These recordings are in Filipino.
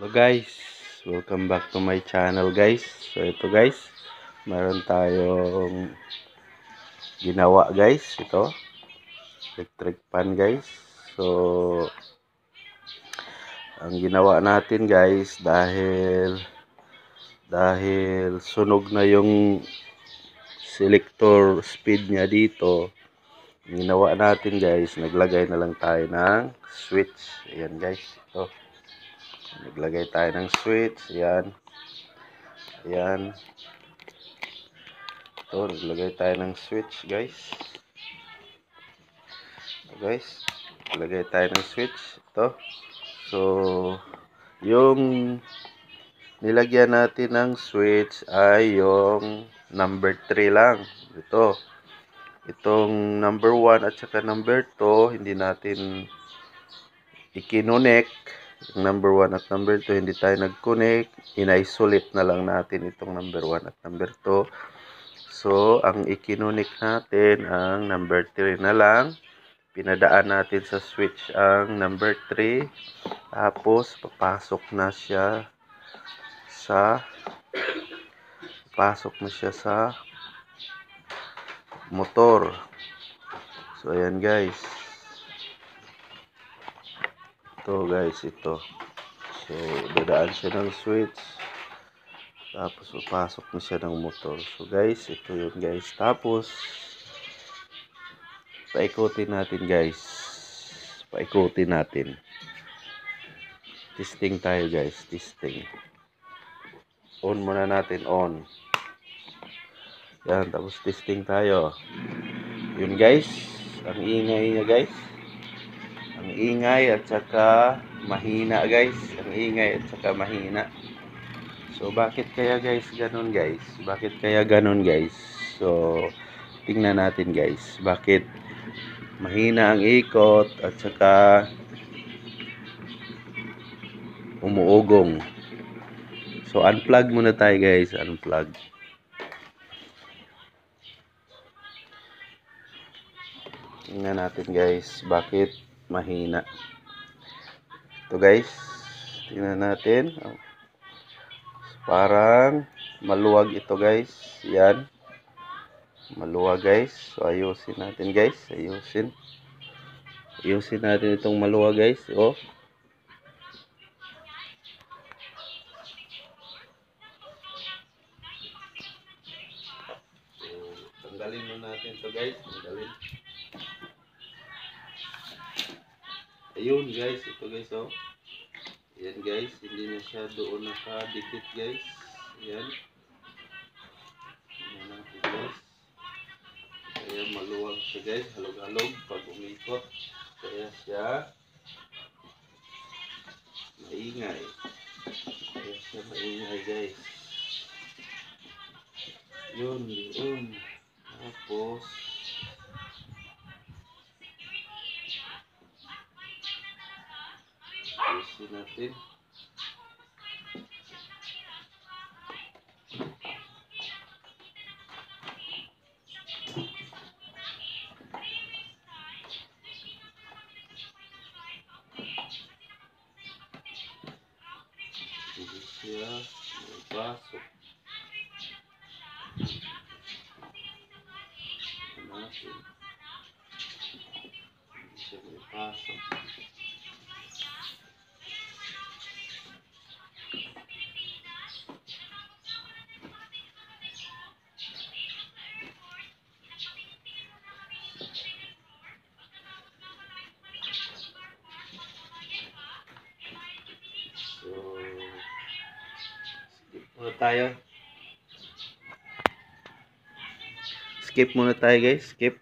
Hello guys, welcome back to my channel guys. So ito guys, meron tayong ginawa guys. Ito, electric pan guys. So ang ginawa natin guys dahil sunog na yung selector speed niya dito. Ang ginawa natin guys, naglagay na lang tayo ng switch. Ayan guys, ito. Naglagay tayo ng switch. Ayan. Ayan. Ito, naglagay tayo ng switch guys. Ito guys, naglagay tayo ng switch. Ito. So, yung nilagyan natin ng switch ay yung number 3 lang. Ito. Itong number 1 at saka number 2, hindi natin i-connect. Yung number 1 at number 2, hindi tayo nag-connect. In-isolate na lang natin itong number 1 at number 2. So, ang i-connect natin ang number 3 na lang. Pinadaan natin sa switch ang number 3. Tapos, papasok na siya sa motor. So, ayan guys. Ito guys, ito. So, dadaan siya ng switch. Tapos, papasok na siya ng motor. So, guys, ito yun guys. Tapos, paikutin natin guys. Paikutin natin. Testing tayo guys. Testing. On muna natin. On. Yan. Tapos, testing tayo. Yun guys, ang ingay niya guys. Ang ingay at saka mahina guys. Ang ingay at saka mahina. So bakit kaya guys ganun guys? Bakit kaya ganun guys? So tingnan natin guys. Bakit mahina ang ikot at saka umuugong? So unplug muna tayo guys, unplug. Tingnan natin guys, bakit mahina. Ito guys, tingnan natin. Parang maluwag ito guys. Yan. Maluwag guys. So ayusin natin guys. Ayusin. Ayusin natin itong maluwag guys. Oh. So, tanggalin mo natin ito guys. Tanggalin. Ayun guys, ito guys oh. Yan guys, hindi na siya doon nakadikit guys. Yan. Yan natin guys. Kaya maluwag siya guys, halog-halog pag umikot. Kaya siya maingay. Kaya siya maingay guys. Yun, yun. Tapos ayusin natin. Hindi siya mapasok. Natin. Hindi siya mapasok. So, skip muna tayo. Skip muna tayo guys. Skip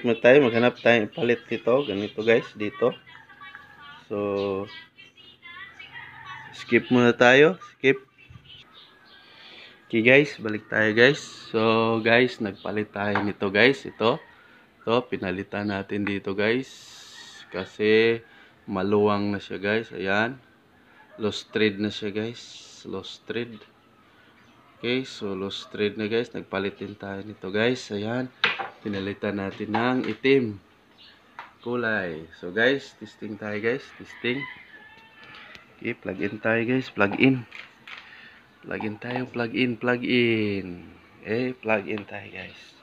muna tayo. Maghanap tayo palit dito. Ganito guys. Dito. So, skip muna tayo. Skip. Okay guys. Balik tayo guys. So guys, nagpalit tayo nito guys. Ito. Pinalitan natin dito guys. Kasi maluwang na siya guys. Ayan. Lost thread na siya guys. Lost thread. Okay, so lost thread na guys. Nagpalit din tayo nito guys. Ayan. Pinalitan natin ng itim kulay. So guys, testing tayo guys. Testing. Okay, plug in tayo guys, plug in. Plug in tayo, plug in, plug in. Okay, plug in tayo guys.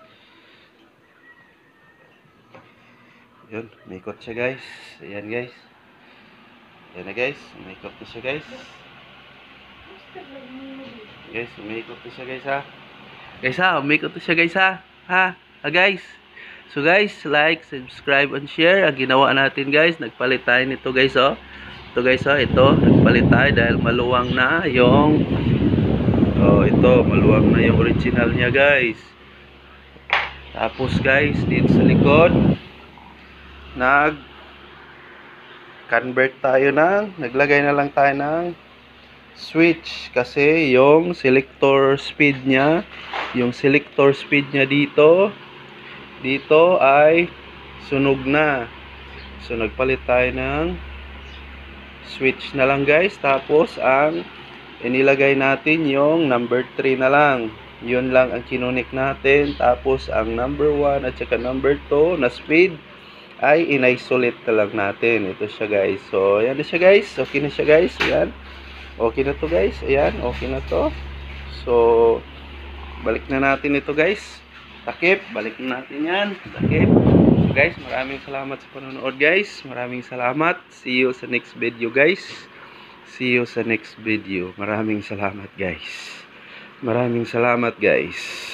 Yun, umikot siya guys. Ayan guys. Ayan na guys, umikot na siya guys. Guys, umikot na siya guys ha. Guys ha, umikot na siya guys ha. Ha guys. So guys, like, subscribe, and share. Ang ginawa natin guys, nagpalit tayo nito guys oh. Ito guys oh, ito, nagpalit tayo dahil maluwang na yung ito, maluwang na yung original niya guys. Tapos guys, dito sa likod, naglagay na lang tayo ng switch kasi yung selector speed niya dito ay sunog na. So nagpalit tayo ng switch na lang guys, tapos ang inilagay natin yung number 3 na lang. Yun lang ang kinunik natin. Tapos ang number 1 at saka number 2 na speed ay in-isolate na lang natin. Ito siya guys. So ayan na siya guys. Okay na siya guys. Ayan. Okay na to guys. Ayan. Okay na to. So balik na natin ito guys. Takip. Balik na natin yan. Takip. So guys, maraming salamat sa panonood guys. Maraming salamat. See you sa next video guys. See you sa next video. Maraming salamat guys. Maraming salamat guys.